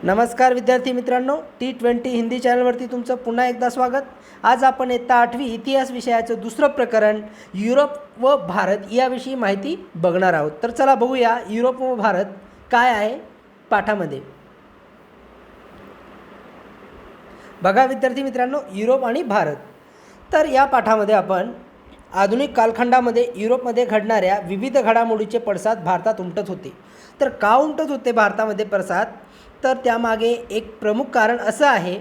नमस्कार विद्यार्थी मित्रांनो, T20 हिंदी चॅनलवरती तुमचं पुन्हा एकदा स्वागत. आज आपण इयत्ता 8वी इतिहास विषयाचं दुसरं प्रकरण युरोप व भारत याविषयी माहिती बघणार आहोत. तर चला बघूया युरोप व भारत काय आहे पाठामध्ये. बघा विद्यार्थी मित्रांनो, युरोप आणि भारत. तर या पाठामध्ये आपण आधुनिक कालखंडामध्ये युरोपमध्ये घडणाऱ्या विविध घडामोडीचे पडसाद भारतात उमटत होते. तर का उमटत होते भारतामध्ये पडसाद? तर त्यामागे एक प्रमुख कारण असं आहे,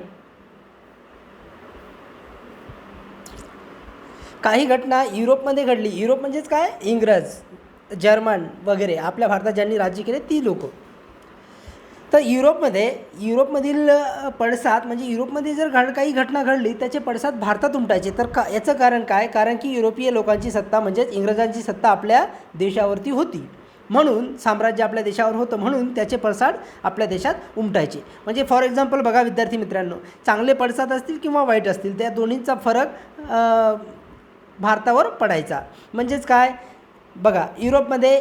काही घटना युरोपमध्ये घडली. युरोप म्हणजेच काय? इंग्रज, जर्मन वगैरे आपल्या भारतात ज्यांनी राज्य केले ती लोक. तर युरोपमधील पडसाद म्हणजे युरोपमध्ये जर काही घटना घडली त्याचे पडसाद भारतात उमटायचे. तर याचं कारण काय? कारण की युरोपीय लोकांची सत्ता म्हणजेच इंग्रजांची सत्ता आपल्या देशावरती होती, म्हणून साम्राज्य आपल्या देशावर होतं, म्हणून त्याचे पडसाद आपल्या देशात उमटायचे. म्हणजे फॉर एक्झाम्पल बघा विद्यार्थी मित्रांनो, चांगले पडसाद असतील किंवा वाईट असतील त्या दोन्हींचा फरक भारतावर पडायचा. म्हणजेच काय? बघा युरोपमध्ये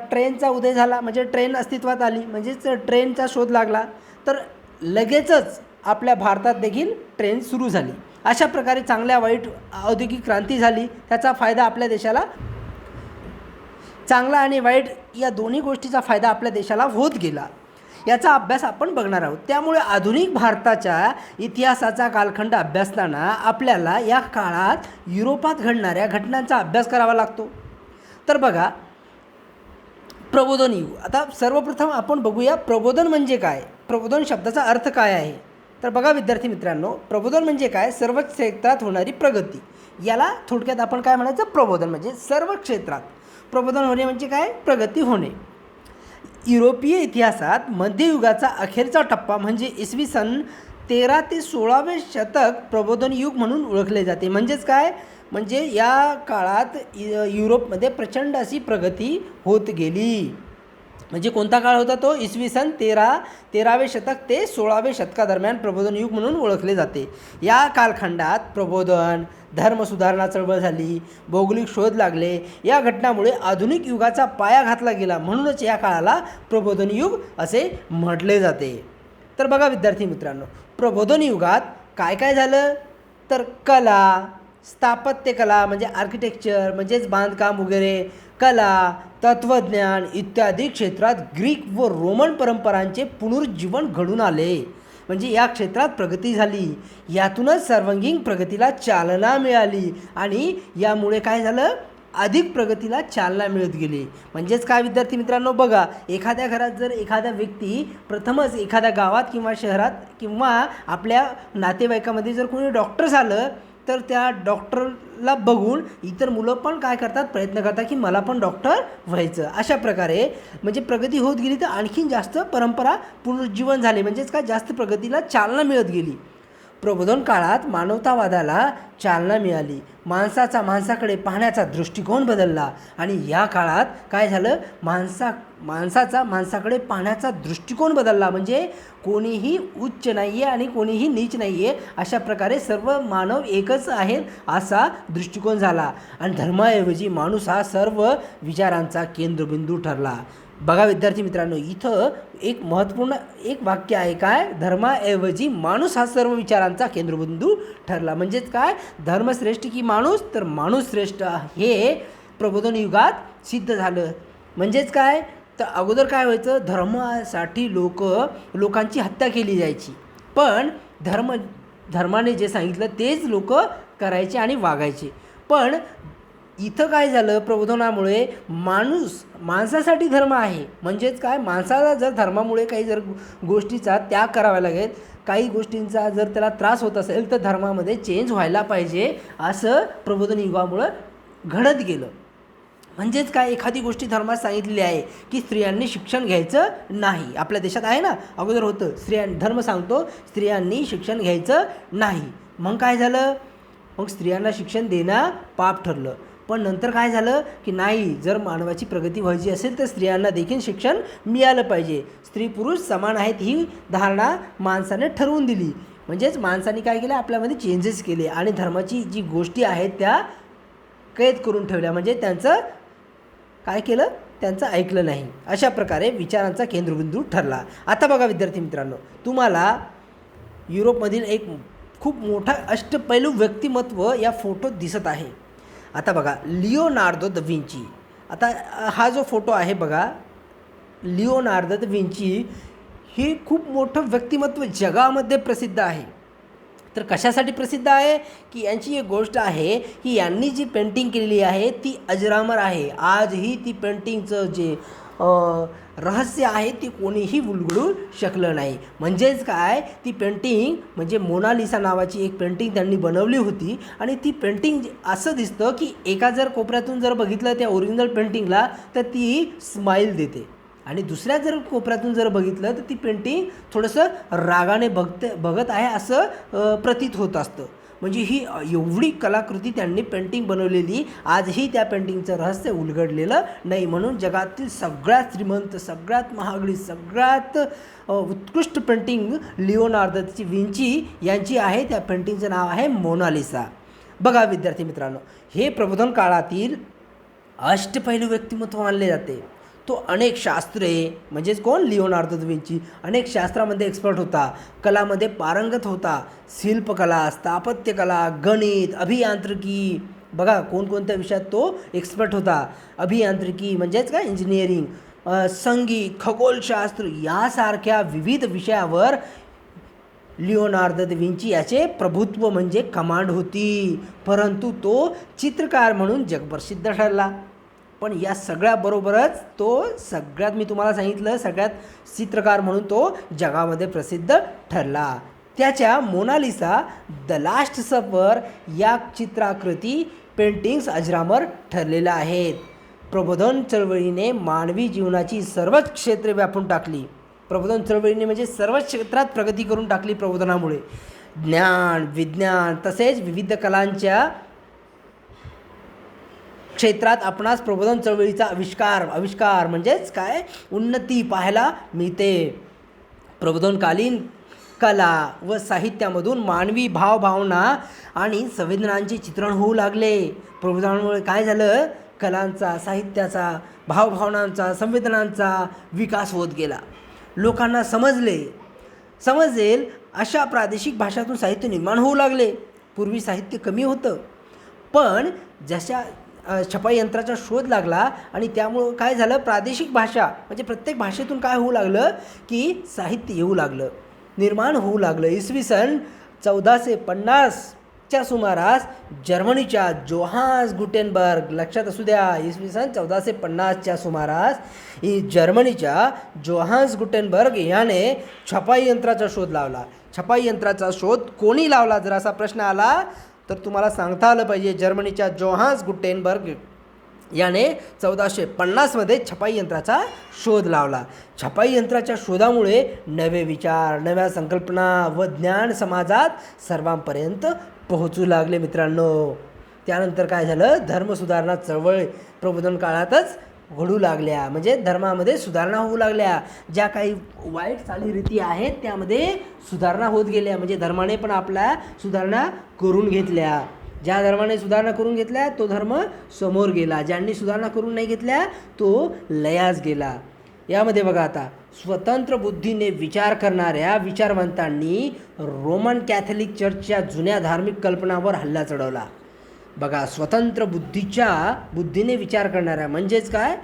ट्रेनचा उदय झाला, म्हणजे ट्रेन अस्तित्वात आली, म्हणजेच ट्रेनचा शोध लागला, तर लगेचच आपल्या भारतात देखील ट्रेन सुरू झाली. अशा प्रकारे चांगल्या वाईट औद्योगिक क्रांती झाली, त्याचा फायदा आपल्या देशाला, चांगला आणि वाईट या दोन्ही गोष्टीचा फायदा आपल्या देशाला होत गेला. याचा अभ्यास आपण बघणार आहोत. त्यामुळे आधुनिक भारताच्या इतिहासाचा कालखंड अभ्यासताना आपल्याला या काळात युरोपात घडणाऱ्या घटनांचा अभ्यास करावा लागतो. तर बघा प्रबोधन युग. आता सर्वप्रथम आपण बघूया प्रबोधन म्हणजे काय, प्रबोधन शब्दाचा अर्थ काय आहे. तर बघा विद्यार्थी मित्रांनो, प्रबोधन म्हणजे काय? सर्व क्षेत्रात होणारी प्रगती. याला थोडक्यात आपण काय म्हणायचं? प्रबोधन म्हणजे सर्व क्षेत्रात प्रबोधन होणे म्हणजे काय? प्रगती होणे. युरोपीय इतिहासात मध्ययुगाचा अखेरचा टप्पा म्हणजे इसवी सन 13 ते 16वे शतक प्रबोधन युग म्हणून ओळखले जाते. म्हणजेच काय? म्हणजे या काळात युरोपमध्ये प्रचंड अशी प्रगती होत गेली. म्हणजे कोणता काळ होता तो? इसवी सन 13वे शतक ते 16वे शतकादरम्यान प्रबोधन युग म्हणून ओळखले जाते. या कालखंडात प्रबोधन, धर्मसुधारणा चळवळ झाली, भौगोलिक शोध लागले. या घटनामुळे आधुनिक युगाचा पाया घातला गेला, म्हणूनच या काळाला प्रबोधन युग असे म्हटले जाते. तर बघा विद्यार्थी मित्रांनो, प्रबोधन युगात काय काय झालं? तर कला, स्थापत्यकला म्हणजे आर्किटेक्चर म्हणजेच बांधकाम वगैरे, कला, तत्त्वज्ञान इत्यादी क्षेत्रात ग्रीक व रोमन परंपरांचे पुनरुज्जीवन घडून आले. म्हणजे या क्षेत्रात प्रगती झाली. यातूनच सर्वांगीण प्रगतीला चालना मिळाली आणि यामुळे काय झालं? अधिक प्रगतीला चालना मिळत गेली. म्हणजेच काय विद्यार्थी मित्रांनो, बघा एखाद्या घरात जर एखादा व्यक्ती प्रथमच एखाद्या गावात किंवा शहरात किंवा आपल्या नातेवाईकामध्ये जर कोणी डॉक्टर झालं, तर त्या डॉक्टरला बघून इतर मुलं पण काय करतात? प्रयत्न करतात की मला पण डॉक्टर व्हायचं. अशा प्रकारे म्हणजे प्रगती होत गेली, तर आणखीन जास्त परंपरा पुनरुज्जीवन झाले. म्हणजेच काय? जास्त प्रगतीला चालना मिळत गेली. प्रबोधन काळात मानवतावादाला चालना मिळाली. माणसाकडे पाहण्याचा दृष्टिकोन बदलला आणि या काळात काय झालं? माणसाकडे पाहण्याचा दृष्टिकोन बदलला. म्हणजे कोणीही उच्च नाही आहे आणि कोणीही नीच नाही आहे, अशा प्रकारे सर्व मानव एकच आहे असा दृष्टिकोन झाला आणि धर्माऐवजी माणूस हा सर्व विचारांचा केंद्रबिंदू ठरला. बघा विद्यार्थी मित्रांनो, इथं एक महत्त्वपूर्ण एक वाक्य आहे. काय? धर्माऐवजी माणूस हा सर्व विचारांचा केंद्रबिंदू ठरला. म्हणजेच काय? धर्मश्रेष्ठ की माणूस? तर माणूस श्रेष्ठ हे प्रबोधन युगात सिद्ध झालं. म्हणजेच काय? तर अगोदर काय व्हायचं? धर्मासाठी लोकांची हत्या केली जायची, पण धर्माने जे सांगितलं तेच लोक करायचे आणि वागायचे. पण इथं काय झालं? प्रबोधनामुळे माणसासाठी धर्म आहे. म्हणजेच काय? माणसाला जर धर्मामुळे काही जर गोष्टीचा त्याग करावा लागेल, काही गोष्टींचा जर त्याला त्रास होत असेल, तर धर्मामध्ये चेंज व्हायला पाहिजे, असं प्रबोधन युगामुळं घडत गेलं. म्हणजेच काय? एखादी गोष्टी धर्मात सांगितलेली आहे की स्त्रियांनी शिक्षण घ्यायचं नाही. आपल्या देशात आहे ना, अगोदर होतं धर्म सांगतो स्त्रियांनी शिक्षण घ्यायचं नाही. मग काय झालं? मग स्त्रियांना शिक्षण देणं पाप ठरलं. पण नंतर काय झालं की नाही, जर मानवाची प्रगती व्हायची असेल तर स्त्रियांना देखील शिक्षण मिळालं पाहिजे. स्त्री पुरुष समान आहेत ही धारणा माणसाने ठरवून दिली. म्हणजेच माणसाने काय केलं? आपल्यामध्ये चेंजेस केले आणि धर्माची जी गोष्टी आहेत त्या कैद करून ठेवल्या. म्हणजे त्यांचं काय केलं? त्यांचं ऐकलं नाही. अशा प्रकारे विचारांचा केंद्रबिंदू ठरला. आता बघा विद्यार्थी मित्रांनो, तुम्हाला युरोपमधील एक खूप मोठा अष्टपैलू व्यक्तिमत्व या फोटोत दिसत आहे. आता बघा, लिओनार्दो द विंची. आता हा जो फोटो आहे बघा, लिओनार्दो द विंची ही खूप मोठं व्यक्तिमत्व जगामध्ये प्रसिद्ध आहे. तर कशासाठी प्रसिद्ध आहे की यांची एक गोष्ट आहे की यांनी जी पेंटिंग केलेली आहे ती अजरामर आहे. आजही ती पेंटिंगचं जे रहस्य आहे ती कोणीही उलगडू शकलं नाही. म्हणजेच काय, ती पेंटिंग म्हणजे मोनालिसा नावाची एक पेंटिंग त्यांनी बनवली होती आणि ती पेंटिंग असं दिसतं की एका जर कोपऱ्यातून जर बघितलं त्या ओरिजिनल पेंटिंगला तर ती स्माईल देते आणि दुसऱ्या जर कोपऱ्यातून जर बघितलं तर ती पेंटिंग थोडंसं रागाने बघत आहे असं प्रतीत होत असतं. म्हणजे ही एवढी कलाकृती त्यांनी पेंटिंग बनवलेली, आजही त्या पेंटिंगचं रहस्य उलगडलेलं नाही. म्हणून जगातील सगळ्यात श्रीमंत, सगळ्यात महागडी, सगळ्यात उत्कृष्ट पेंटिंग लिओनार्दो विंची यांची आहे. त्या पेंटिंगचं नाव आहे मोनालिसा. बघा विद्यार्थी मित्रांनो, हे प्रबोधन काळातील अष्टपैलू व्यक्तिमत्व मानले जाते. तो अनेक शास्त्रे, म्हणजेच कोण, लिओनार्दो द विंची, अनेक शास्त्रामध्ये एक्सपर्ट होता, कलामध्ये पारंगत होता. शिल्पकला, स्थापत्यकला, गणित, अभियांत्रिकी, बघा कोणकोणत्या विषयात तो एक्सपर्ट होता. अभियांत्रिकी म्हणजेच काय, इंजिनिअरिंग, संगीत, खगोलशास्त्र यासारख्या विविध विषयावर लिओनार्दो द विंची याचे प्रभुत्व म्हणजे कमांड होती. परंतु तो चित्रकार म्हणून जगप्रसिद्ध ठरला. पण या सगळ्याबरोबरच तो सगळ्यात, मी तुम्हाला सांगितलं, सगळ्यात चित्रकार म्हणून तो जगामध्ये प्रसिद्ध ठरला. त्याच्या मोनालिसा, द लास्ट सफर या चित्राकृती पेंटिंग्स अजरामर ठरलेल्या आहेत. प्रबोधन चळवळीने मानवी जीवनाची सर्वच क्षेत्रे व्यापून टाकली. प्रबोधन चळवळीने म्हणजे सर्वच क्षेत्रात प्रगती करून टाकली. प्रबोधनामुळे ज्ञान, विज्ञान तसेच विविध कलांच्या क्षेत्रात आपणास प्रबोधन चळवळीचा आविष्कार म्हणजेच काय, उन्नती पाहायला मिळते. प्रबोधनकालीन कला व साहित्यामधून मानवी भावभावना आणि संवेदनांचे चित्रण होऊ लागले. प्रबोधनामुळे काय झालं, कलांचा, साहित्याचा, भावभावनांचा, संवेदनांचा विकास होत गेला. लोकांना समजेल अशा प्रादेशिक भाषातून साहित्य निर्माण होऊ लागले. पूर्वी साहित्य कमी होतं, पण जशा छपाई यंत्राचा शोध लागला आणि त्यामुळं काय झालं, प्रादेशिक भाषा म्हणजे प्रत्येक भाषेतून काय होऊ लागलं की साहित्य येऊ लागलं, निर्माण होऊ लागलं. इसवी सन 1450च्या सुमारास जर्मनीच्या जोहान्स गुटेनबर्ग, लक्षात असू द्या, इसवी सन 1450च्या सुमारास जर्मनीच्या जोहान्स गुटेनबर्ग याने छपाई यंत्राचा शोध लावला. छपाई यंत्राचा शोध कोणी लावला, जर असा प्रश्न आला तर तुम्हाला सांगता आलं पाहिजे. जर्मनीच्या जोहान्स गुटेनबर्ग याने 1450मध्ये छपाई यंत्राचा शोध लावला. छपाई यंत्राच्या शोधामुळे नवे विचार, नव्या संकल्पना व ज्ञान समाजात सर्वांपर्यंत पोहोचू लागले. मित्रांनो, त्यानंतर काय झालं, धर्मसुधारणा चळवळ प्रबोधन काळातच घडू लागल्या. म्हणजे धर्मामध्ये सुधारणा होऊ लागल्या. ज्या काही वाईट चालीरीती आहेत त्यामध्ये सुधारणा होत गेल्या. म्हणजे धर्माने पण आपल्या सुधारणा करून घेतल्या. ज्या धर्माने सुधारणा करून घेतल्या तो धर्म समोर गेला, ज्यांनी सुधारणा करून नाही घेतल्या तो लयास गेला. यामध्ये बघा, आता स्वतंत्र बुद्धीने विचार करणाऱ्या विचारवंतांनी रोमन कॅथलिक चर्चच्या जुन्या धार्मिक कल्पनावर हल्ला चढवला. बघा, स्वतंत्र बुद्धीने विचार करणाऱ्या म्हणजेच काय,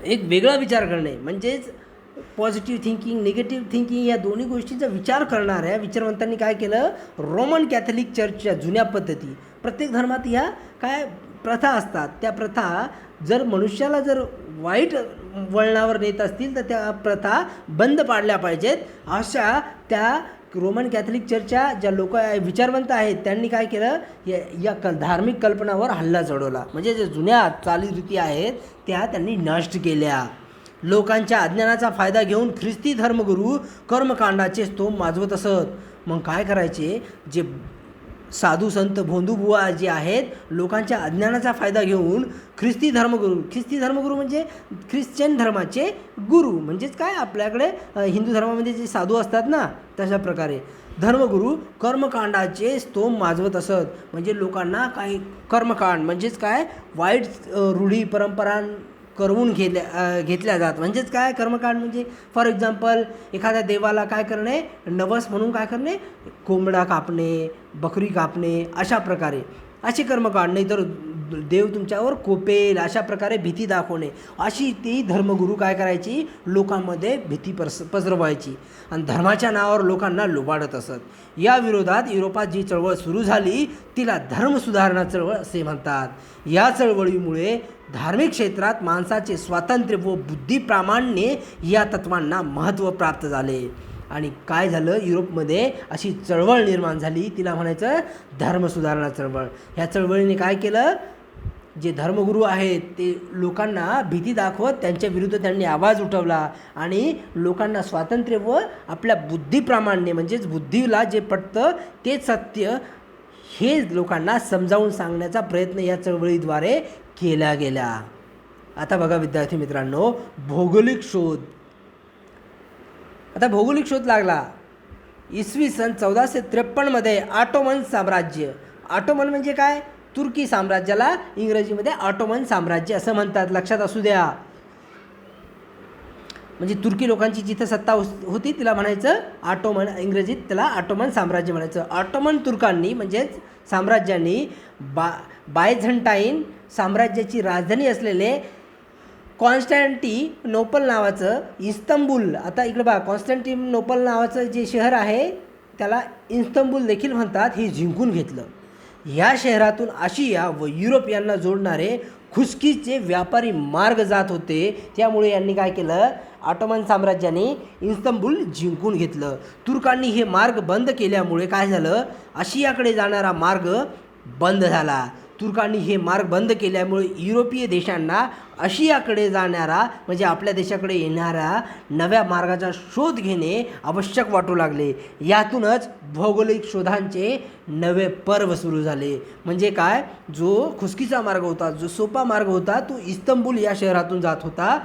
एक वेगळा विचार करणे, म्हणजेच पॉझिटिव्ह थिंकिंग, निगेटिव्ह थिंकिंग या दोन्ही गोष्टींचा विचार करणाऱ्या विचारवंतांनी काय केलं, रोमन कॅथलिक चर्चच्या जुन्या पद्धती, प्रत्येक धर्मात या काय प्रथा असतात, त्या प्रथा जर मनुष्याला जर वाईट वळणावर नेत असतील तर त्या प्रथा बंद पाडल्या पाहिजेत. अशा त्या रोमन कॅथलिक चर्चच्या ज्या लोक विचारवंत आहेत त्यांनी काय केलं, या धार्मिक कल्पनावर हल्ला चढवला. म्हणजे जे जुन्या चालीरीती आहेत त्या त्यांनी नष्ट केल्या. लोकांच्या अज्ञानाचा फायदा घेऊन ख्रिस्ती धर्मगुरू कर्मकांडाचे स्तोम वाजवत असत. मग काय करायचे, जे साधू संत भोंदूबुवा जे आहेत लोकांच्या अज्ञानाचा फायदा घेऊन ख्रिस्ती धर्मगुरू म्हणजे ख्रिश्चन धर्माचे गुरु, म्हणजेच काय आपल्याकडे हिंदू धर्मामध्ये जे साधू असतात ना तशा प्रकारे धर्मगुरू कर्मकांडाचे स्तोम वाजवत असत. म्हणजे लोकांना काही कर्मकांड म्हणजेच काय वाईट रूढी परंपरा करवून घेतल्या जात. म्हणजेच काय कर्मकांड म्हणजे फॉर एक्झाम्पल एखाद्या देवाला काय करणे, नवस म्हणून काय करणे, कोंबडा कापणे, बकरी कापणे, अशा प्रकारे अशी कर्मकांड. नाही तर देव तुमच्यावर कोपेल अशा प्रकारे भीती दाखवणे, अशी ती धर्मगुरू काय करायची, लोकांमध्ये भीती पसरवायची आणि धर्माच्या नावावर लोकांना लुबाडत असत. या विरोधात युरोपात जी चळवळ सुरू झाली तिला धर्मसुधारणा चळवळ असे म्हणतात. या चळवळीमुळे धार्मिक क्षेत्रात माणसाचे स्वातंत्र्य व बुद्धिप्रामाण्य या तत्वांना महत्त्व प्राप्त झाले. आणि काय झालं, युरोपमध्ये अशी चळवळ निर्माण झाली, तिला म्हणायचं धर्मसुधारणा चळवळ. ह्या चळवळीने काय केलं, जे धर्मगुरू आहेत ते लोकांना भीती दाखवत त्यांच्या विरुद्ध त्यांनी आवाज उठवला आणि लोकांना स्वातंत्र्य व आपल्या बुद्धिप्रामाण्य म्हणजेच बुद्धीला जे पटतं ते सत्य हे लोकांना समजावून सांगण्याचा प्रयत्न या चळवळीद्वारे केला गेला. आता बघा विद्यार्थी मित्रांनो, भौगोलिक शोध. आता भौगोलिक शोध लागला इसवी सन 1453 ऑटोमन साम्राज्य. ऑटोमन म्हणजे काय, तुर्की साम्राज्याला इंग्रजीमध्ये ऑटोमन साम्राज्य असं म्हणतात, लक्षात असू द्या. म्हणजे तुर्की लोकांची जिथं सत्ता होती तिला म्हणायचं ऑटोमन, इंग्रजीत त्याला ऑटोमन साम्राज्य म्हणायचं. ऑटोमन तुर्कांनी म्हणजेच साम्राज्यांनी बायझंटाईन साम्राज्याची राजधानी असलेले कॉन्स्टँटिनोपल नावाचं इस्तंबूल, आता इकडे बघा कॉन्स्टँटिनोपल नावाचं जे शहर आहे त्याला इस्तंबूल देखील म्हणतात, हे जिंकून घेतलं. ह्या शहरातून आशिया व युरोप यांना जोडणारे खुसकीचे व्यापारी मार्ग जात होते. त्यामुळे यांनी काय केलं, ऑटोमन साम्राज्याने इस्तंबूल जिंकून घेतलं. तुर्कांनी हे मार्ग बंद केल्यामुळे काय झालं, आशियाकडे जाणारा मार्ग बंद झाला. तुर्कांनी हे मार्ग बंद केल्यामुळे युरोपीय देशांना आशियाकडे जाणारा म्हणजे आपल्या देशाकडे येणाऱ्या नव्या मार्गाचा शोध घेणे आवश्यक वाटू लागले. यातूनच भौगोलिक शोधांचे नवे पर्व सुरू झाले. म्हणजे काय, जो खुसकीचा मार्ग होता, जो सोपा मार्ग होता, तो इस्तंबूल या शहरातून जात होता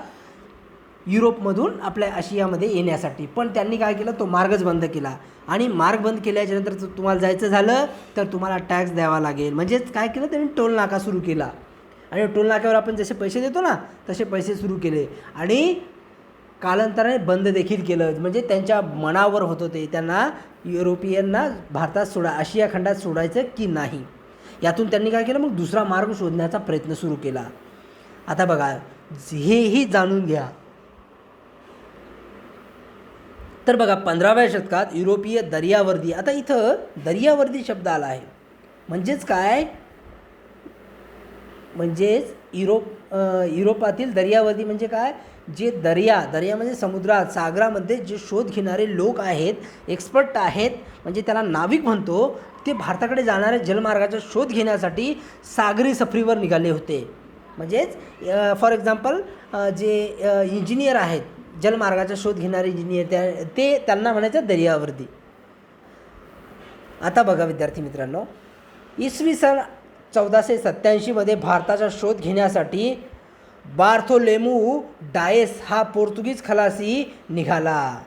युरोपमधून आपल्या आशियामध्ये येण्यासाठी. पण त्यांनी काय केलं, तो मार्गच बंद केला. आणि मार्ग बंद केल्याच्यानंतर तुम्हाला जायचं झालं तर तुम्हाला टॅक्स द्यावा लागेल. म्हणजेच काय केलं, त्यांनी टोल नाका सुरू केला. आणि टोल नाक्यावर आपण जसे पैसे देतो ना तसे पैसे सुरू केले आणि कालांतराने बंद देखील केलं. म्हणजे त्यांच्या मनावर होतं ते, त्यांना युरोपियनना भारतात आशिया खंडात सोडायचं की नाही. यातून त्यांनी काय केलं, मग दुसरा मार्ग शोधण्याचा प्रयत्न सुरू केला. आता बघा, हेही जाणून घ्या. तर बघा 15व्या शतकात युरोपीय दर्यावर्दी, आता इथं दर्यावर्दी शब्द आला आहे. म्हणजेच काय, म्हणजेच युरोपातील दर्यावर्दी म्हणजे काय, जे दर्या म्हणजे समुद्रात सागरामध्ये जे शोध घेणारे लोक आहेत, एक्सपर्ट आहेत, म्हणजे त्याला नाविक म्हणतो, ते भारताकडे जाणाऱ्या जलमार्गाचा शोध घेण्यासाठी सागरी सफरीवर निघाले होते. म्हणजेच फॉर एक्झाम्पल जे इंजिनियर आहेत, जलमार्गाचा शोध घेणारे इंजिनियर, त्यांना म्हणायचं दर्यावर्दी. आता बघा विद्यार्थी मित्रांनो, इसवी सन 1487 भारताचा शोध घेण्यासाठी बार्थोलेमू डायस हा पोर्तुगीज खलासी निघाला.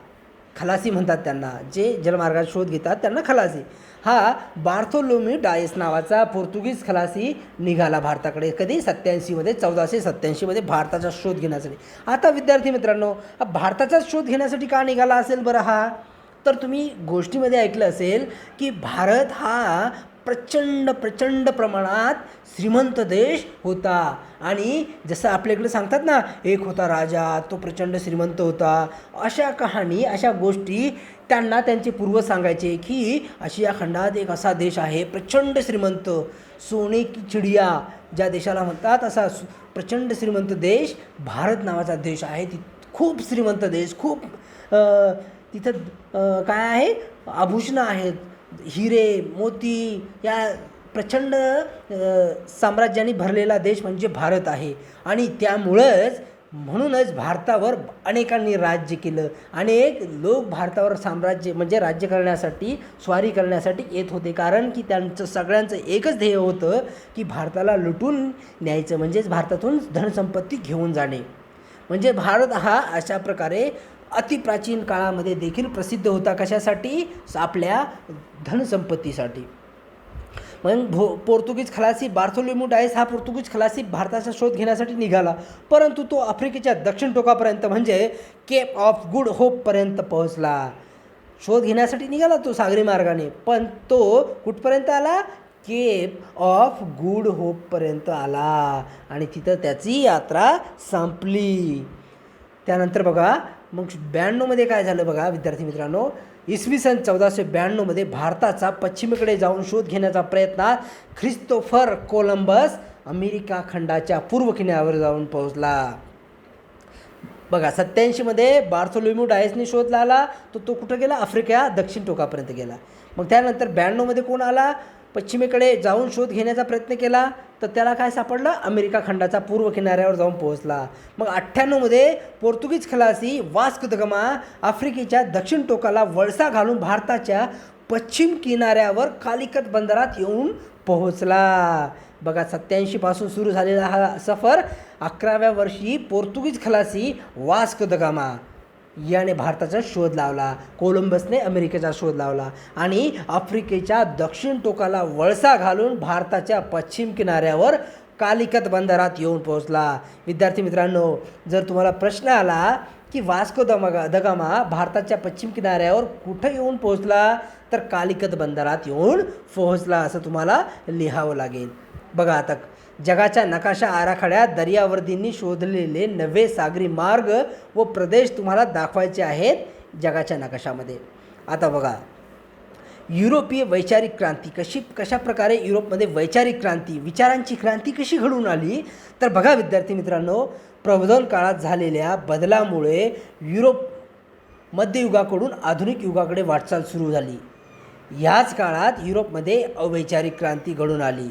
खलासी म्हणतात त्यांना, जे जलमार्गाचा शोध घेतात त्यांना खलासी. हा बार्थोलोम्यू डायस नावाचा पोर्तुगीज खलासी निघाला भारताकडे. कधी 1487 भारताचा शोध घेण्यासाठी. आता विद्यार्थी मित्रांनो, भारताचा शोध घेण्यासाठी का निघाला असेल बरं हा, तर तुम्ही गोष्टीमध्ये ऐकलं असेल की भारत हा प्रचंड प्रमाणात श्रीमंत देश होता. आणि जसं आपल्याकडे सांगतात ना, एक होता राजा, तो प्रचंड श्रीमंत होता, अशा कहाणी, अशा गोष्टी त्यांना त्यांचे पूर्वज सांगायचे की आशिया खंडात एक असा देश आहे प्रचंड श्रीमंत, सोने की चिडिया ज्या देशाला म्हणतात, असा प्रचंड श्रीमंत देश भारत नावाचा देश आहे. खूप श्रीमंत देश, खूप तिथं काय आहे, आभूषणं आहेत, हिरे मोती, या प्रचंड साम्राज्याने भरलेला देश म्हणजे भारत आहे. आणि म्हणूनच भारतावर अनेकांनी राज्य केलं. अनेक लोक भारतावर साम्राज्य म्हणजे राज्य करण्यासाठी, स्वारी करण्यासाठी येत होते. कारण की त्यांचं सगळ्यांचं एकच ध्येय होतं की भारताला लुटून न्यायचं, म्हणजेच भारतातून धनसंपत्ती घेऊन जाणे. म्हणजे भारत हा अशा प्रकारे अतिप्राचीन काळामध्ये देखील प्रसिद्ध होता. कशासाठी, आपल्या धनसंपत्तीसाठी. मग पोर्तुगीज खलासी बार्थोलोम्यू डायस हा पोर्तुगीज खलासी भारताचा शोध घेण्यासाठी निघाला, परंतु तो आफ्रिकेच्या दक्षिण टोकापर्यंत म्हणजे केप ऑफ गुड होपपर्यंत पोहोचला. शोध घेण्यासाठी निघाला तो सागरी मार्गाने, पण तो कुठपर्यंत आला? केप ऑफ गुड होपपर्यंत आला आणि तिथं त्याची यात्रा संपली. त्यानंतर बघा मग 92मध्ये काय झालं बघा विद्यार्थी मित्रांनो, इसवी सन 1492मध्ये भारताचा पश्चिमेकडे जाऊन शोध घेण्याचा प्रयत्नात ख्रिस्तोफर कोलंबस अमेरिका खंडाच्या पूर्व किनाऱ्यावर जाऊन पोहोचला. बघा 87मध्ये बार्थोलोम्यू डायसने शोध लावला, तो कुठं गेला? आफ्रिका दक्षिण टोकापर्यंत गेला. मग त्यानंतर 92मध्ये कोण आला? पश्चिमेकडे जाऊन शोध घेण्याचा प्रयत्न केला, तर त्याला काय सापडलं? अमेरिका खंडाचा पूर्व किनाऱ्यावर जाऊन पोहोचला. मग 98मध्ये पोर्तुगीज खलासी वास्को द गामा आफ्रिकेच्या दक्षिण टोकाला वळसा घालून भारताच्या पश्चिम किनाऱ्यावर कालिकत बंदरात येऊन पोहोचला. बघा 87पासून सुरू झालेला हा सफर 11व्या वर्षी पोर्तुगीज खलासी वास्को द गामा याने भारताचा शोध लावला. कोलंबसने अमेरिकेचा शोध लावला आणि आफ्रिकेच्या दक्षिण टोकाला वळसा घालून भारताच्या पश्चिम किनाऱ्यावर कालिकत बंदरात येऊन पोहोचला. विद्यार्थी मित्रांनो, जर तुम्हाला प्रश्न आला की वास्को द गामा भारताच्या पश्चिम किनाऱ्यावर कुठं येऊन पोहोचला, तर कालिकत बंदरात येऊन पोहोचला असं तुम्हाला लिहावं लागेल. बघा आता जगाच्या नकाशा आराखड्यात दर्यावर्दींनी शोधलेले नवे सागरी मार्ग व प्रदेश तुम्हाला दाखवायचे आहेत जगाच्या नकाशामध्ये. आता बघा युरोपीय वैचारिक क्रांती कशा प्रकारे युरोपमध्ये वैचारिक क्रांती, विचारांची क्रांती कशी घडून आली, तर बघा विद्यार्थी मित्रांनो, प्रबोधन काळात झालेल्या बदलामुळे युरोप मध्ययुगाकडून आधुनिक युगाकडे वाटचाल सुरू झाली. याच काळात युरोपमध्ये अवैचारिक क्रांती घडून आली.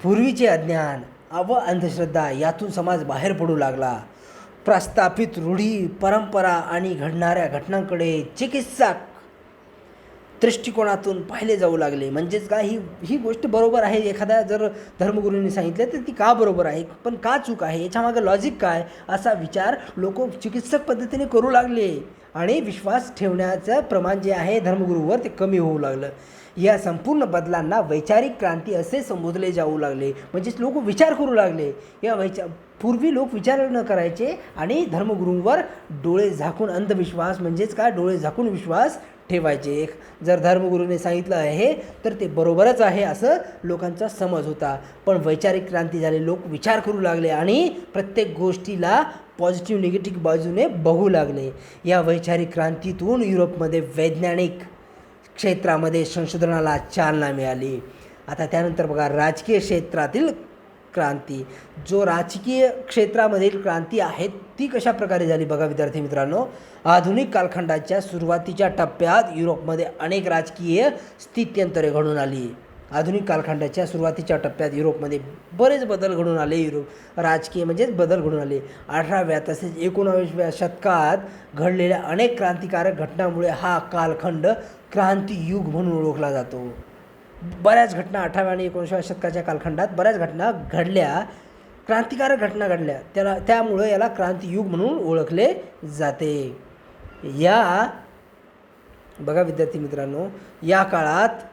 पूर्वीचे अज्ञान व अंधश्रद्धा यातून समाज बाहेर पडू लागला. प्रस्थापित रूढी, परंपरा आणि घडणाऱ्या घटनांकडे चिकित्सक दृष्टिकोनातून पाहिले जाऊ लागले. म्हणजेच का ही गोष्ट बरोबर आहे, एखाद्या जर धर्मगुरूंनी सांगितलं तर ती का बरोबर आहे, पण का चूक आहे, याच्यामागं लॉजिक काय, असा विचार लोक चिकित्सक पद्धतीने करू लागले आणि विश्वास ठेवण्याचं प्रमाण जे आहे धर्मगुरूवर ते कमी होऊ लागलं. या संपूर्ण बदलांना वैचारिक क्रांती असे संबोधले जाऊ लागले. म्हणजेच लोक विचार करू लागले. पूर्वी लोक विचार न करायचे आणि धर्मगुरूंवर डोळे झाकून अंधविश्वास म्हणजेच काय डोळे झाकून विश्वास ठेवायचे. जर धर्मगुरूने सांगितलं आहे तर ते बरोबरच आहे असं लोकांचा समज होता. पण वैचारिक क्रांती झाली, लोक विचार करू लागले आणि प्रत्येक गोष्टीला पॉझिटिव्ह निगेटिव्ह बाजूने बघू लागले. या वैचारिक क्रांतीतून युरोपमध्ये वैज्ञानिक क्षेत्रामध्ये संशोधनाला चालना मिळाली. आता त्यानंतर बघा राजकीय क्षेत्रातील क्रांती. जो राजकीय क्षेत्रामधील क्रांती आहे ती कशा प्रकारे झाली बघा विद्यार्थी मित्रांनो. आधुनिक कालखंडाच्या सुरुवातीच्या टप्प्यात युरोपमध्ये अनेक राजकीय स्थित्यंतरे घडून आली. आधुनिक कालखंडाच्या सुरुवातीच्या टप्प्यात युरोपमध्ये बरेच बदल घडून आले. राजकीय म्हणजेच बदल घडून आले. 18व्या तसेच 19व्या शतकात घडलेल्या अनेक क्रांतिकारक घटनांमुळे हा कालखंड क्रांतियुग म्हणून ओळखला जातो. बऱ्याच घटना 18व्या आणि 19व्या शतकाच्या कालखंडात बऱ्याच घटना घडल्या, क्रांतिकारक घटना घडल्या, त्यामुळं याला क्रांतियुग म्हणून ओळखले जाते. या बघा विद्यार्थी मित्रांनो, या काळात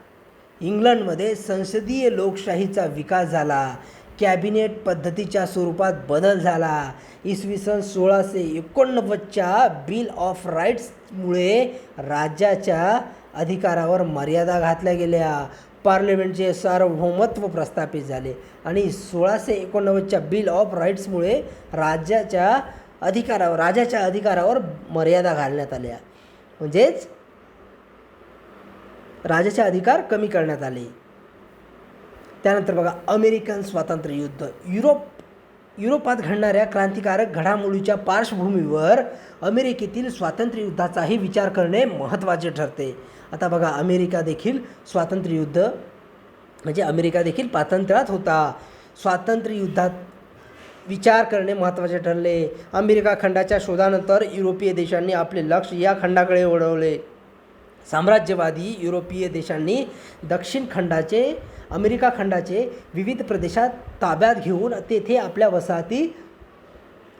इंग्लंडमध्ये संसदीय लोकशाहीचा विकास झाला. कॅबिनेट पद्धतीच्या स्वरूपात बदल झाला. इसवी सन 1689च्या बिल ऑफ राईट्समुळे राज्याच्या अधिकारावर मर्यादा घातल्या गेल्या. पार्लमेंटचे सार्वभौमत्व प्रस्थापित झाले आणि 1689च्या बिल ऑफ राईट्समुळे राजाच्या अधिकारावर मर्यादा घालण्यात आल्या. म्हणजेच राजाचे अधिकार कमी करण्यात आले. त्यानंतर बघा अमेरिकन स्वातंत्र्य युद्ध. युरोपात घडणाऱ्या क्रांतिकारक घडामोडीच्या पार्श्वभूमीवर अमेरिकेतील स्वातंत्र्य युद्धाचाही विचार करणे महत्त्वाचे ठरते. आता बघा अमेरिका देखील स्वातंत्र्य युद्ध म्हणजे अमेरिका देखील स्वातंत्र्यात होता. स्वातंत्र्य युद्धात विचार करणे महत्त्वाचे ठरले. अमेरिका खंडाच्या शोधानंतर युरोपीय देशांनी आपले लक्ष या खंडाकडे वळवले. साम्राज्यवादी युरोपीय देशांनी दक्षिण खंडाचे अमेरिका खंडाचे विविध प्रदेशात ताब्यात घेऊन तेथे आपल्या वसाहती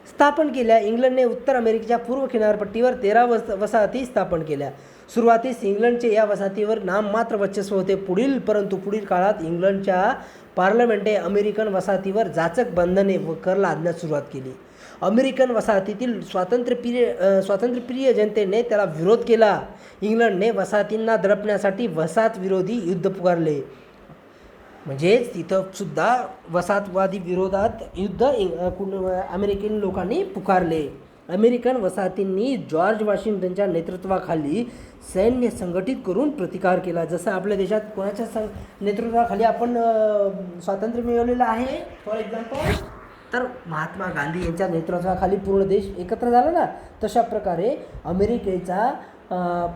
स्थापन केल्या. इंग्लंडने उत्तर अमेरिकेच्या पूर्व किनारपट्टीवर 13 वसाहती स्थापन केल्या. सुरुवातीस इंग्लंडचे या वसाहतीवर नाममात्र वर्चस्व होते. परंतु पुढील काळात इंग्लंडच्या पार्लमेंटने अमेरिकन वसाहतीवर जाचक बंधने व कर लादण्यास सुरुवात केली. अमेरिकन वसाहतीतील स्वातंत्र्यप्रिय जनतेने त्याला विरोध केला. इंग्लंडने वसाहतींना दडपण्यासाठी वसाहत विरोधी युद्ध पुकारले. म्हणजेच तिथं सुद्धा वसाहतवादी विरोधात युद्ध अमेरिकन लोकांनी पुकारले. अमेरिकन वसाहतींनी जॉर्ज वॉशिंग्टनच्या नेतृत्वाखाली सैन्य संघटित करून प्रतिकार केला. जसं आपल्या देशात कोणाच्या नेतृत्वाखाली आपण स्वातंत्र्य मिळवलेलं आहे, फॉर एक्झाम्पल तर महात्मा गांधी यांच्या नेतृत्वाखाली पूर्ण देश एकत्र झाला ना. तशा प्रकारे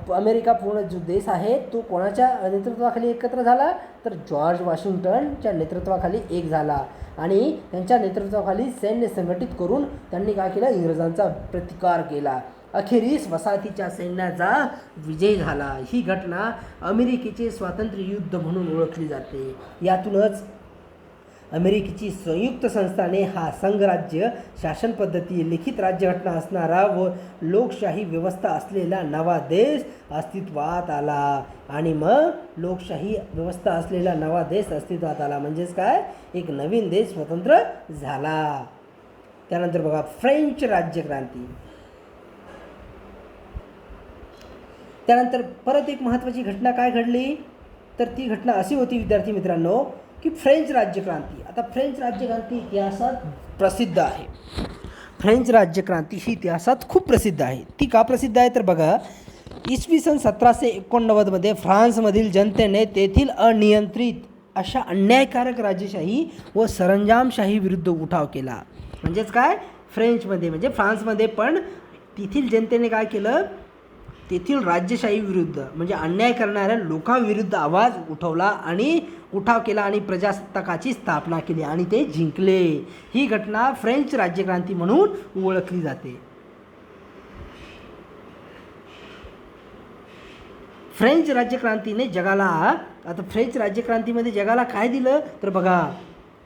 अमेरिका पूर्ण जो देश आहे तो कोणाच्या नेतृत्वाखाली एकत्र झाला, तर जॉर्ज वॉशिंग्टनच्या नेतृत्वाखाली एक झाला. आणि त्यांच्या नेतृत्वाखाली सैन्य संघटित करून त्यांनी काय केलं, इंग्रजांचा प्रतिकार केला. अखेरीस वसाहतीच्या सैन्याचा विजय झाला. ही घटना अमेरिकेचे स्वातंत्र्य युद्ध म्हणून ओळखली जाते. यातूनच अमेरिकेची संयुक्त संस्थाने हा संघराज्य शासन पद्धती, लिखित राज्यघटना असणारा व लोकशाही व्यवस्था असलेला नवा देश अस्तित्वात आला. आणि मग लोकशाही व्यवस्था असलेला नवा देश अस्तित्वात आला म्हणजेच काय, एक नवीन देश स्वतंत्र झाला. त्यानंतर बघा फ्रेंच राज्यक्रांती. त्यानंतर परत एक महत्त्वाची घटना काय घडली, तर ती घटना अशी होती विद्यार्थी मित्रांनो की फ्रेंच राज्यक्रांती. आता फ्रेंच राज्यक्रांती इतिहासात प्रसिद्ध आहे. फ्रेंच राज्यक्रांती ही इतिहासात खूप प्रसिद्ध आहे. ती का प्रसिद्ध आहे तर बघा, इसवी सन 1789 फ्रान्समधील जनतेने तेथील अनियंत्रित अशा अन्यायकारक राजेशाही व सरंजामशाही विरुद्ध उठाव केला. म्हणजेच काय, फ्रेंचमध्ये म्हणजे फ्रान्समध्ये पण तेथील जनतेने काय केलं, तेथील राज्यशाही विरुद्ध म्हणजे अन्याय करणाऱ्या लोकांविरुद्ध आवाज उठाव केला आणि प्रजासत्ताकाची स्थापना केली आणि ते जिंकले. ही घटना फ्रेंच राज्यक्रांती म्हणून ओळखली जाते. फ्रेंच राज्यक्रांतीने फ्रेंच राज्यक्रांतीमध्ये जगाला काय दिलं तर बघा,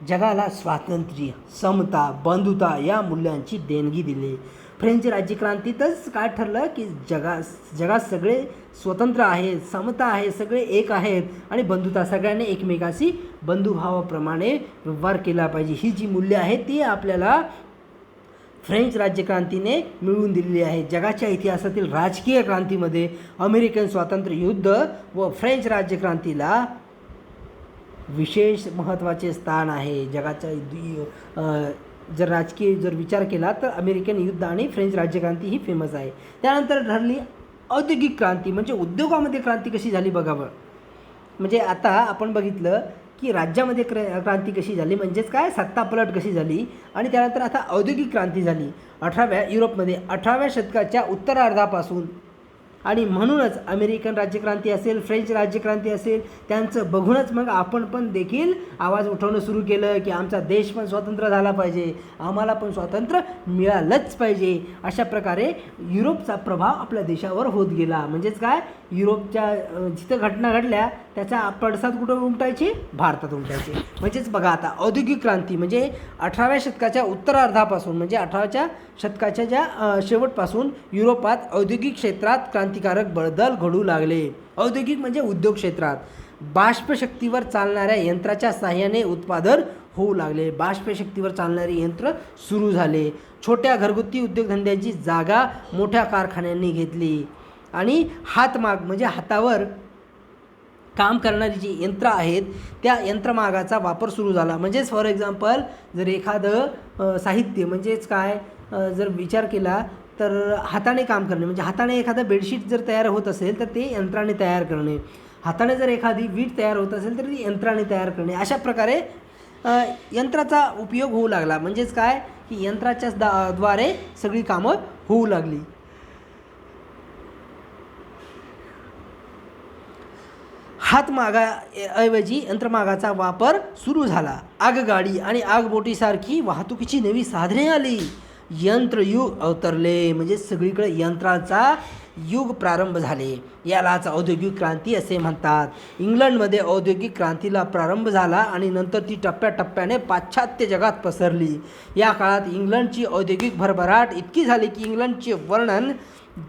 जगाला स्वातंत्र्य, समता, बंधुता या मूल्यांची देणगी दिली. फ्रेंच राज्यक्रांतीतच काय ठरलं की जगात सगळे स्वतंत्र आहेत, समता आहे, सगळे एक आहेत आणि बंधुता, सगळ्यांनी एकमेकाशी बंधुभावाप्रमाणे व्यवहार केला पाहिजे. ही जी मूल्य आहेत ती आपल्याला फ्रेंच राज्यक्रांतीने मिळवून दिलेली आहे. जगाच्या इतिहासातील राजकीय क्रांतीमध्ये अमेरिकन स्वातंत्र्य युद्ध व फ्रेंच राज्यक्रांतीला विशेष महत्त्वाचे स्थान आहे. जगाच्या जर विचार केला तर अमेरिकन युद्ध आणि फ्रेंच राज्यक्रांती ही फेमस आहे. त्यानंतर ठरली औद्योगिक क्रांती. म्हणजे उद्योगामध्ये क्रांती कशी झाली बघावं. म्हणजे आता आपण बघितलं की राज्यामध्ये क्रांती कशी झाली, म्हणजेच काय, सत्तापलट कशी झाली. आणि त्यानंतर आता औद्योगिक क्रांती झाली युरोपमध्ये 18व्या शतकाच्या उत्तरार्धापासून. आणि म्हणूनच अमेरिकन राज्यक्रांती असेल, फ्रेंच राज्यक्रांती असेल, त्यांचं बघूनच मग आपण पण देखील आवाज उठवणं सुरू केलं की आमचा देश पण स्वतंत्र झाला पाहिजे, आम्हाला पण स्वातंत्र्य मिळालंच पाहिजे. अशा प्रकारे युरोपचा प्रभाव आपल्या देशावर होत गेला. म्हणजेच काय, युरोपच्या जिथं घटना घडल्या त्याचा पडसाद कुठं उमटायचे, भारतात उमटायचे. म्हणजेच बघा आता औद्योगिक क्रांती म्हणजे 18व्या शतकाच्या उत्तरार्धापासून म्हणजे 18व्या शतकाच्या ज्या शेवटपासून युरोपात औद्योगिक क्षेत्रात क्रांतिकारक बदल घडू लागले. औद्योगिक म्हणजे उद्योग क्षेत्रात बाष्पशक्तीवर चालणाऱ्या यंत्राच्या साहाय्याने उत्पादन होऊ लागले. बाष्पशक्तीवर चालणारे यंत्र सुरू झाले. छोट्या घरगुती उद्योगधंद्यांची जागा मोठ्या कारखान्यांनी घेतली. आणि हातमाग म्हणजे हातावर काम करणारी जी यंत्र आहेत त्या यंत्रमागाचा वापर सुरू झाला. म्हणजेच फॉर एक्झाम्पल जर एखादं साहित्य म्हणजेच काय जर विचार केला तर हाताने काम करणे म्हणजे हाताने एखादं बेडशीट जर तयार होत असेल तर ते यंत्राने तयार करणे, हाताने जर एखादी वीट तयार होत असेल तर ती यंत्राने तयार करणे. अशा प्रकारे यंत्राचा उपयोग होऊ लागला. म्हणजेच काय की यंत्राच्या द्वारे सगळी कामं होऊ लागली. हातमागाऐवजी यंत्रमागाचा वापर सुरू झाला. आगगाडी आणि आगबोटीसारखी वाहतुकीची नवी साधने आली. यंत्रयुग अवतरले. म्हणजे सगळीकडे यंत्राचा युग प्रारंभ झाले. यालाच औद्योगिक क्रांती असे म्हणतात. इंग्लंडमध्ये औद्योगिक क्रांतीला प्रारंभ झाला आणि नंतर ती टप्प्याटप्प्याने पाश्चात्य जगात पसरली. या काळात इंग्लंडची औद्योगिक भरभराट इतकी झाली की इंग्लंडचे वर्णन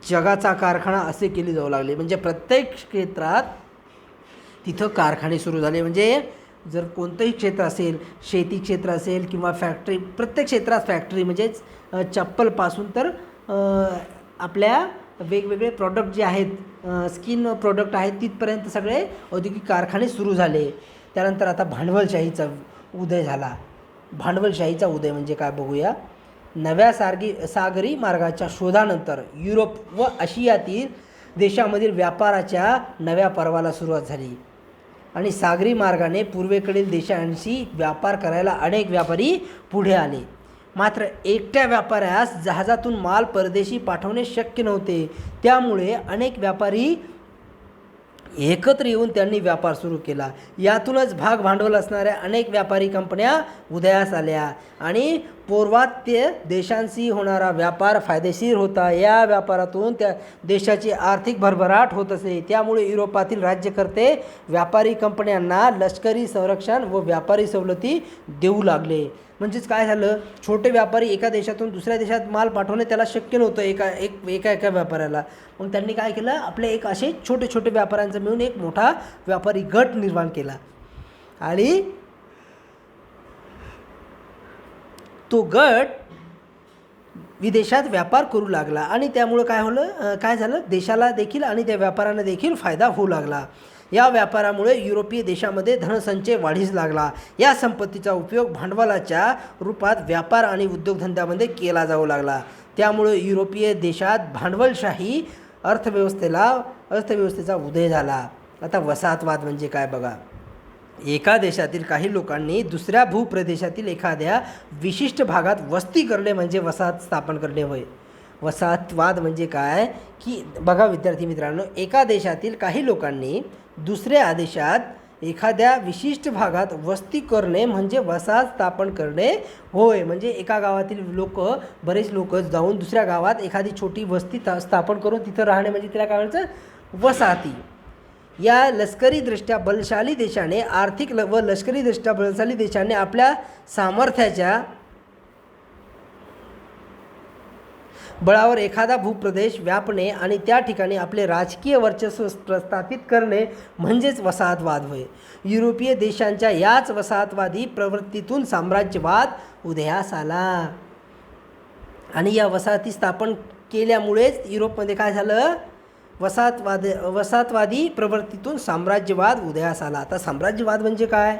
जगाचा कारखाना असे केले जाऊ लागले. म्हणजे प्रत्येक क्षेत्रात तिथं कारखाने सुरू झाले. म्हणजे जर कोणतंही क्षेत्र असेल, शेती क्षेत्र असेल किंवा फॅक्टरी, प्रत्येक क्षेत्रात फॅक्टरी म्हणजेच चप्पलपासून तर आपल्या वेगवेगळे प्रॉडक्ट जे आहेत, स्किन प्रोडक्ट आहेत, तिथपर्यंत सगळे औद्योगिक कारखाने सुरू झाले. त्यानंतर आता भांडवलशाहीचा उदय झाला. भांडवलशाहीचा उदय म्हणजे काय बघूया. नव्या सागरी मार्गाच्या शोधानंतर युरोप व आशियातील देशामधील व्यापाराच्या नव्या पर्वाला सुरुवात झाली आणि सागरी मार्गाने पूर्वेकडील देशांशी व्यापार करायला अनेक व्यापारी पुढे आले. मात्र एकट्या व्यापाऱ्यास जहाजातून माल परदेशी पाठवणे शक्य नव्हते. त्यामुळे अनेक व्यापारी एकत्र येऊन त्यांनी व्यापार सुरू केला. यातूनच भाग भांडवल असणाऱ्या अनेक व्यापारी कंपन्या उदयास आल्या आणि पौर्वात्य देशांशी होणारा व्यापार फायदेशीर होता. या व्यापारातून त्या देशाची आर्थिक भरभराट होत असे. त्यामुळे युरोपातील राज्यकर्ते व्यापारी कंपन्यांना लष्करी संरक्षण व व्यापारी सवलती देऊ लागले. म्हणजेच काय झालं, छोटे व्यापारी एका देशातून दुसऱ्या देशात माल पाठवणे त्याला शक्य नव्हतं एका व्यापाऱ्याला. मग त्यांनी काय केलं, आपले एक असे छोटे छोटे व्यापाऱ्यांचा मिळून एक मोठा व्यापारी गट निर्माण केला आणि तो गट विदेशात व्यापार करू लागला आणि त्यामुळं काय झालं, देशाला देखील आणि त्या व्यापाऱ्यांना देखील फायदा होऊ लागला. या व्यापारामुळे युरोपीय देशामध्ये धनसंचय वाढीस लागला. या संपत्तीचा उपयोग भांडवलाच्या रूपात व्यापार आणि उद्योगधंद्यामध्ये केला जाऊ लागला. त्यामुळे युरोपीय देशात भांडवलशाही अर्थव्यवस्थेचा उदय झाला. आता वसाहतवाद म्हणजे काय बघा. एका देशातील काही लोकांनी दुसऱ्या भूप्रदेशातील एखाद्या विशिष्ट भागात वस्ती करणे म्हणजे वसाहत स्थापन करणे होय. वसाहतवाद म्हणजे काय की बघा विद्यार्थी मित्रांनो, एका देशातील काही लोकांनी दुसऱ्या देशात एखाद्या विशिष्ट भागात वस्ती करणे म्हणजे वसाहत स्थापन करणे होय. म्हणजे एका गावातील बरेच लोक जाऊन दुसऱ्या गावात एखादी छोटी वस्ती स्थापन करून तिथं राहणे म्हणजे तिला काय म्हणायचं, वसाहती. या लष्करीदृष्ट्या बलशाली देशाने व लष्करीदृष्ट्या बलशाली देशाने आपल्या सामर्थ्याच्या बळावर एखादा भूप्रदेश व्यापणे आणि त्या ठिकाणी आपले राजकीय वर्चस्व प्रस्थापित करणे म्हणजेच वसाहतवाद होय. युरोपीय देशांच्या याच वसाहतवादी प्रवृत्तीतून साम्राज्यवाद उदयास आला आणि या वसाहती स्थापन केल्यामुळेच युरोपमध्ये काय झालं, वसाहतवादी प्रवृत्तीतून साम्राज्यवाद उदयास आला. आता साम्राज्यवाद म्हणजे काय,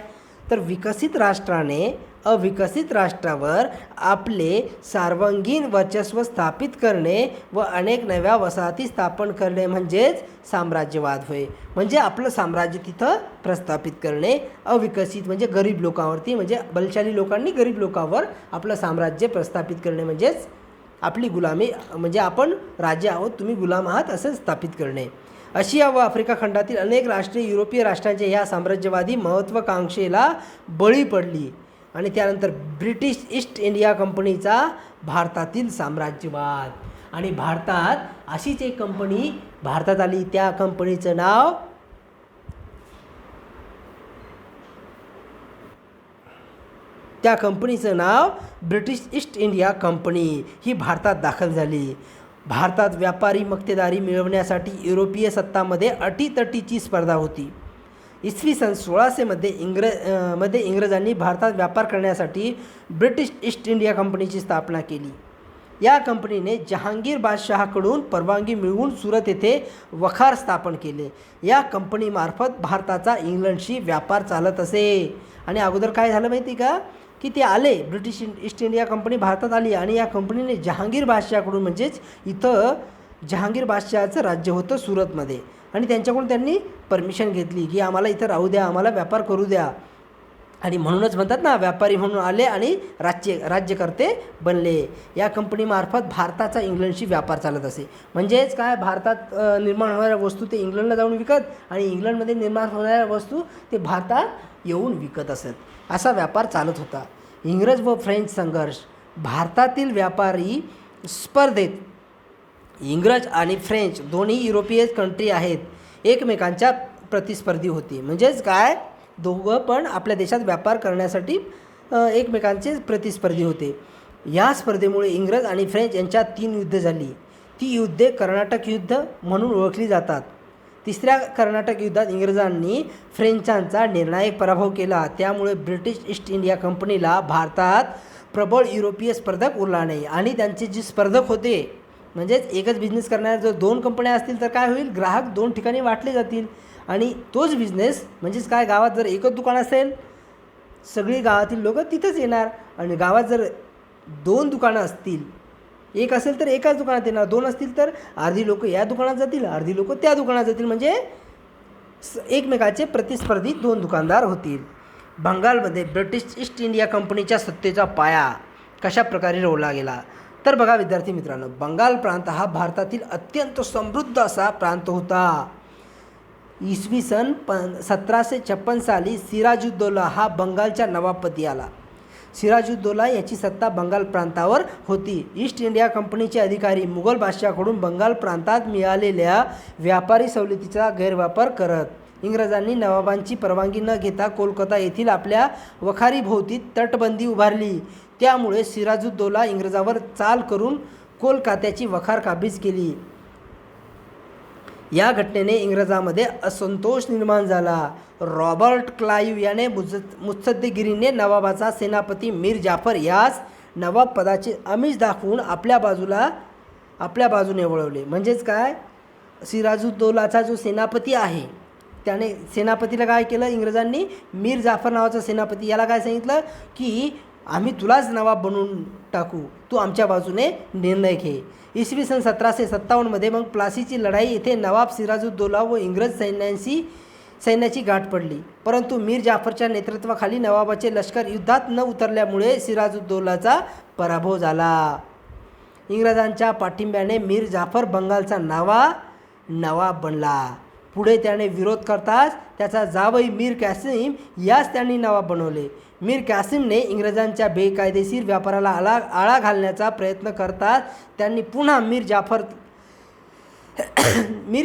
तर विकसित राष्ट्राने अविकसित राष्ट्रावर आपले सार्वंगीण वर्चस्व स्थापित करणे व अनेक नव्या वसाहती स्थापन करणे म्हणजेच साम्राज्यवाद होय. म्हणजे आपलं साम्राज्य तिथं प्रस्थापित करणे. अविकसित म्हणजे गरीब लोकांवरती, म्हणजे बलशाली लोकांनी गरीब लोकांवर आपलं साम्राज्य प्रस्थापित करणे म्हणजेच आपली गुलामी, म्हणजे आपण राजे आहोत तुम्ही गुलाम आहात असं स्थापित करणे. आशिया व आफ्रिका खंडातील अनेक राष्ट्रे युरोपीय राष्ट्रांच्या या साम्राज्यवादी महत्त्वाकांक्षेला बळी पडली आणि त्यानंतर ब्रिटिश ईस्ट इंडिया कंपनीचा भारतातील साम्राज्यवाद. आणि भारतात अशीच एक कंपनी भारतात आली. त्या कंपनीचं नाव ब्रिटिश ईस्ट इंडिया कंपनी ही भारतात दाखल झाली. भारतात व्यापारी मक्तेदारी मिळवण्यासाठी युरोपीय सत्तांमध्ये अटीतटीची स्पर्धा होती. इसवी सन 1600 मध्ये इंग्रजांनी भारतात व्यापार करण्यासाठी ब्रिटिश ईस्ट इंडिया कंपनीची स्थापना केली. या कंपनीने जहांगीर बादशहाकडून परवानगी मिळवून सुरत येथे वखार स्थापन केले. या कंपनीमार्फत भारताचा इंग्लंडशी व्यापार चालत असे. आणि अगोदर काय झालं माहिती का, की ते आले, ब्रिटिश ईस्ट इंडिया कंपनी भारतात आली आणि या कंपनीने जहांगीर बादशहाकडून, म्हणजेच इथं जहांगीर बादशहाचं राज्य होतं सुरतमध्ये, आणि त्यांच्याकडून त्यांनी परमिशन घेतली की आम्हाला इथं राहू द्या, आम्हाला व्यापार करू द्या. आणि म्हणूनच म्हणतात ना, व्यापारी म्हणून आले आणि राज्यकर्ते बनले. या कंपनीमार्फत भारताचा इंग्लंडशी व्यापार चालत असे. म्हणजेच काय, भारतात निर्माण होणाऱ्या वस्तू ते इंग्लंडला जाऊन विकत आणि इंग्लंडमध्ये निर्माण होणाऱ्या वस्तू ते भारतात येऊन विकत असत. असा व्यापार चालत होता. इंग्रज व फ्रेंच संघर्ष. भारतातील व्यापारी स्पर्धेत इंग्रज आणि फ्रेंच दोन्ही युरोपियन कंट्री आहेत, एकमेकांच्या प्रतिस्पर्धी होती. म्हणजेच काय, दोघं पण आपल्या देशात व्यापार करण्यासाठी एकमेकांचे प्रतिस्पर्धी होते. या स्पर्धेमुळे इंग्रज आणि फ्रेंच यांच्यात 3 युद्ध झाली. ती युद्धे कर्नाटक युद्ध म्हणून ओळखली जातात. तिसऱ्या कर्नाटक युद्धात इंग्रजांनी फ्रेंचांचा निर्णायक पराभव केला. त्यामुळे ब्रिटिश ईस्ट इंडिया कंपनीला भारतात प्रबळ युरोपीय स्पर्धक उरला नाही. आणि त्यांचे जे स्पर्धक होते, म्हणजेच एकच बिझनेस करणाऱ्या जर 2 कंपन्या असतील तर काय होईल, ग्राहक 2 ठिकाणी वाटले जातील. आणि तोच बिझनेस म्हणजेच काय, गावात जर एकच दुकान असेल सगळी गावातील लोक तिथंच येणार. आणि गावात जर 2 दुकानं असतील, एक असेल तर एकाच दुकानात येणार, 2 असतील तर अर्धी लोक या दुकानात जातील, अर्धी लोक त्या दुकानात जातील. म्हणजे एकमेकाचे प्रतिस्पर्धी 2 दुकानदार होतील. बंगालमध्ये ब्रिटिश ईस्ट इंडिया कंपनीच्या सत्तेचा पाया कशा प्रकारे रोवला गेला, तर बघा विद्यार्थी मित्रांनो, बंगाल प्रांत हा भारतातील अत्यंत समृद्ध असा प्रांत होता. इसवी सन 1756 साली सिराजुद्दौला हा बंगालच्या नवाबपदी आला. सिराजुद्दौला याची सत्ता बंगाल प्रांतावर होती. ईस्ट इंडिया कंपनीचे अधिकारी मुघल बादशहाकडून बंगाल प्रांतात मिळालेल्या व्यापारी सवलतीचा गैरवापर करत इंग्रजांनी नवाबांची परवानगी न घेता कोलकाता येथील आपल्या वखारीभोवती तटबंदी उभारली. त्यामुळे सिराजुद्दौला इंग्रजावर चाल करून कोलकात्याची वखार काबीज केली. या घटनेने इंग्रजांमध्ये असंतोष निर्माण झाला. रॉबर्ट क्लाईव्ह याने मुत्सद्देगिरीने नवाबाचा सेनापती मीर जाफर यास नवाब पदाचे आमिष दाखवून आपल्या बाजूने वळवले. म्हणजेच काय, सिराजुद्दौलाचा जो सेनापती आहे त्याने सेनापतीला काय केलं, इंग्रजांनी मीर जाफर नावाचा सेनापती याला काय सांगितलं की आम्ही तुलाच नवाब बनवून टाकू, तू आमच्या बाजूने निर्णय घे. इसवी सन 1757 मग प्लासीची लढाई येथे नवाब सिराजुद्दौला व इंग्रज सैन्याची गाठ पडली. परंतु मीर जाफरच्या नेतृत्वाखाली नवाबाचे लष्कर युद्धात न उतरल्यामुळे सिराजुद्दौलाचा पराभव झाला. इंग्रजांच्या पाठिंब्याने मीर जाफर बंगालचा नवाब बनला. पुढे त्याने विरोध करताच त्याचा जावई मीर कासिम यास त्यांनी नवाब बनवले. मीर कासिमने इंग्रजांच्या बेकायदेशीर व्यापाराला आळा घालण्याचा प्रयत्न करतात त्यांनी पुन्हा मीर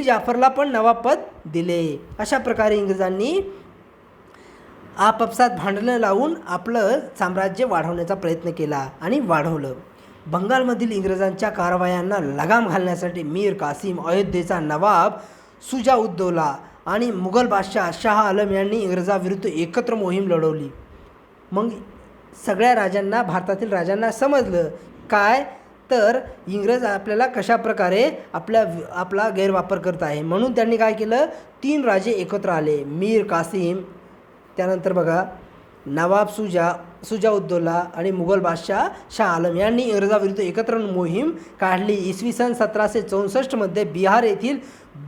जाफरला पण नवाबपद दिले. अशा प्रकारे इंग्रजांनी आपापसात भांडणं लावून आपलं साम्राज्य वाढवण्याचा प्रयत्न केला आणि वाढवलं. बंगालमधील इंग्रजांच्या कारवायांना लगाम घालण्यासाठी मीर कासिम, अयोध्येचा नवाब शुजा-उद-दौला आणि मुघल बादशाह शाह आलम यांनी इंग्रजाविरुद्ध एकत्र मोहीम लढवली. मग सगळ्या राजांना, भारतातील राजांना समजलं काय, तर इंग्रज आपल्याला कशा प्रकारे आपला गैरवापर करत आहे. म्हणून त्यांनी काय केलं, 3 राजे एकत्र आले. मीर कासिम, त्यानंतर बघा नवाब शुजा-उद-दौला आणि मुघल बादशाह शाह आलम यांनी इंग्रजाविरुद्ध एकत्र मोहीम काढली. इसवी सन 1764 बिहार येथील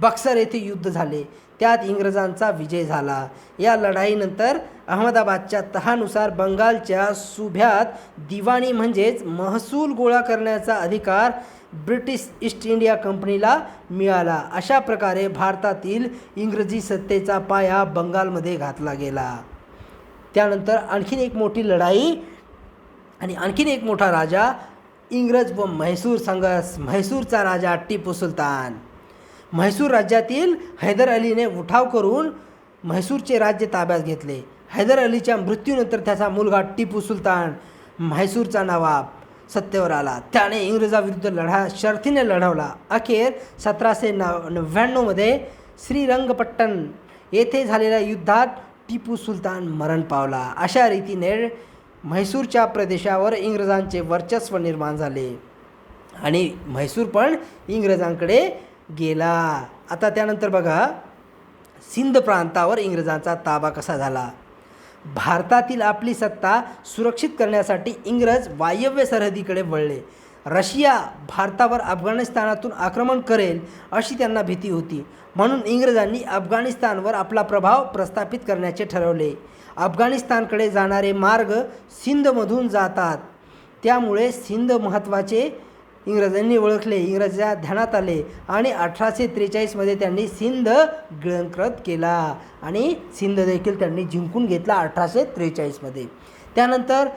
बक्सर येथे युद्ध झाले. त्यात इंग्रजांचा विजय झाला. या लढाईनंतर अहमदाबादच्या तहानुसार बंगालच्या सुभ्यात दिवाणी म्हणजेच महसूल गोळा करण्याचा अधिकार ब्रिटिश ईस्ट इंडिया कंपनीला मिळाला. अशा प्रकारे भारतातील इंग्रजी सत्तेचा पाया बंगालमध्ये घातला गेला. त्यानंतर आणखीन एक मोठी लढाई आणि आणखीन एक मोठा राजा, इंग्रज व म्हैसूर संघर्ष. म्हैसूरचा राजा टिपू सुलतान. म्हैसूर राज्यातील हैदर अलीने उठाव करून म्हैसूरचे राज्य ताब्यात घेतले. हैदर अलीच्या मृत्यूनंतर त्याचा मुलगा टिपू सुलतान, म्हैसूरचा नवाब, सत्तेवर आला. त्याने इंग्रजाविरुद्ध शर्थीने लढवला. अखेर 1799 श्रीरंगपट्टण येथे झालेल्या युद्धात टिपू सुलतान मरण पावला. अशा रीतीने म्हैसूरच्या प्रदेशावर इंग्रजांचे वर्चस्व निर्माण झाले आणि म्हैसूर पण इंग्रजांकडे गेला. आता त्यानंतर बघा सिंध प्रांतावर इंग्रजांचा ताबा कसा झाला. भारतातील आपली सत्ता सुरक्षित करण्यासाठी इंग्रज वायव्य सरहदीकडे वळले. रशिया भारतावर अफगाणिस्तानातून आक्रमण करेल अशी त्यांना भीती होती. म्हणून इंग्रजांनी अफगाणिस्तानवर आपला प्रभाव प्रस्थापित करण्याचे ठरवले. अफगाणिस्तानकडे जाणारे मार्ग सिंधमधून जातात, त्यामुळे सिंध महत्त्वाचे इंग्रजांनी ओळखले. इंग्रजांच्या ध्यानात आले आणि 1843 त्यांनी सिंध गिळंकृत केला आणि सिंध देखील त्यांनी जिंकून घेतला 1843. त्यानंतर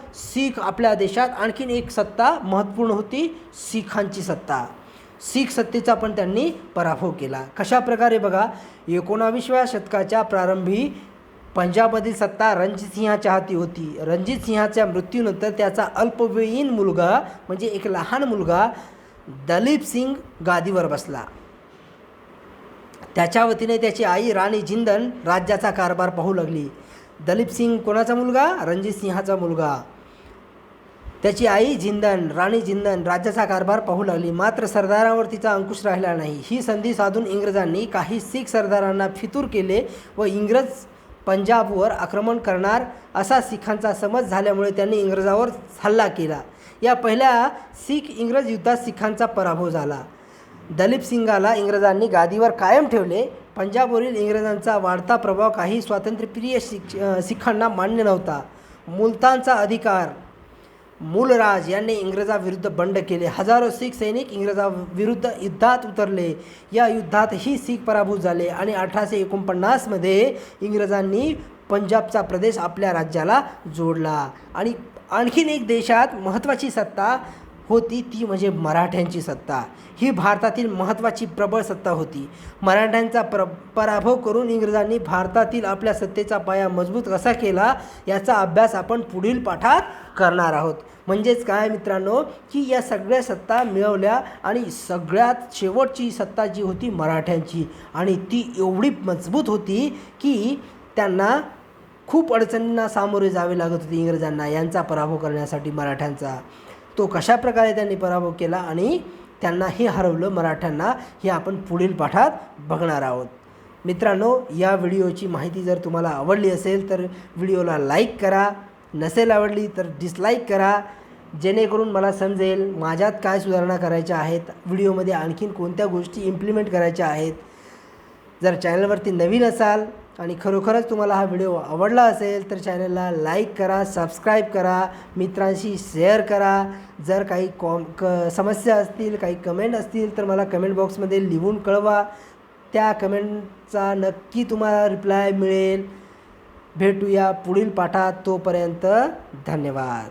आपल्या देशात आणखीन एक सत्ता महत्त्वपूर्ण होती, शीखांची सत्ता. शीख सत्तेचा पण त्यांनी पराभव केला. कशा प्रकारे बघा, 19व्या शतकाच्या प्रारंभी पंजाबमधील सत्ता रणजितसिंहाच्या हाती होती. रणजितसिंहाच्या मृत्यूनंतर त्याचा अल्पवयीन मुलगा म्हणजे एक लहान मुलगा दलीप सिंग गादीवर बसला. त्याच्या वतीने त्याची आई राणी जिंदन राज्याचा कारभार पाहू लागली. दलीप सिंग कोणाचा मुलगा? रणजितसिंहाचा मुलगा. त्याची आई जिंदन, राणी जिंदन राज्याचा कारभार पाहू लागली. मात्र सरदारांवर तिचा अंकुश राहिला नाही. ही संधी साधून इंग्रजांनी काही शीख सरदारांना फितूर केले व इंग्रज पंजाबवर आक्रमण करणार असा शीखांचा समज झाल्यामुळे त्यांनी इंग्रजावर हल्ला केला. या पहिल्या शीख इंग्रज युद्धात शीखांचा पराभव झाला. दलीप सिंगाला इंग्रजांनी गादीवर कायम ठेवले. पंजाबवरील इंग्रजांचा वाढता प्रभाव काही स्वातंत्र्यप्रिय शीखांना मान्य नव्हता. मुलतानचा अधिकार मूलराज यांनी इंग्रजाविरुद्ध बंड केले. हजारो शीख सैनिक इंग्रजाविरुद्ध युद्धात उतरले. या युद्धातही शीख पराभूत झाले आणि 1849मध्ये इंग्रजांनी पंजाबचा प्रदेश आपल्या राज्याला जोडला. आणि आणखीन एक देशात महत्त्वाची सत्ता होती, ती म्हणजे मराठ्यांची सत्ता. ही भारतातील महत्त्वाची प्रबळ सत्ता होती. मराठ्यांचा पराभव करून इंग्रजांनी भारतातील आपल्या सत्तेचा पाया मजबूत कसा केला याचा अभ्यास आपण पुढील पाठात करणार आहोत. म्हणजेच काय मित्रांनो, की या सगळ्या सत्ता मिळवल्या आणि सगळ्यात शेवटची सत्ता जी होती मराठ्यांची, आणि ती एवढी मजबूत होती की त्यांना खूप अडचणींना सामोरे जावे लागत होते इंग्रजांना यांचा पराभव करण्यासाठी मराठ्यांचा. तो कशा प्रकारे त्यांनी पराभव केला आणि त्यांना हे हरवलं मराठ्यांना, हे आपण पुढील पाठात बघणार आहोत. मित्रांनो, या व्हिडिओची माहिती जर तुम्हाला आवडली असेल तर व्हिडिओला लाईक करा, नसेल आवडली तर डिसलाईक करा, जेणेकरून मला समजेल माझ्यात काय सुधारणा करायच्या आहेत, व्हिडिओमध्ये आणखीन कोणत्या गोष्टी इम्प्लिमेंट करायच्या आहेत. जर चॅनलवरती नवीन असाल आणि खरोखरच तुम्हाला हा व्हिडिओ आवडला असेल तर चॅनलला लाईक करा, सबस्क्राईब करा, मित्रांशी शेअर करा. जर काही समस्या असतील, काही कमेंट असतील तर मला कमेंट बॉक्समध्ये लिहून कळवा. त्या कमेंटचा नक्की तुम्हाला रिप्लाय मिळेल. भेटूया पुढील पाठात. तोपर्यंत धन्यवाद.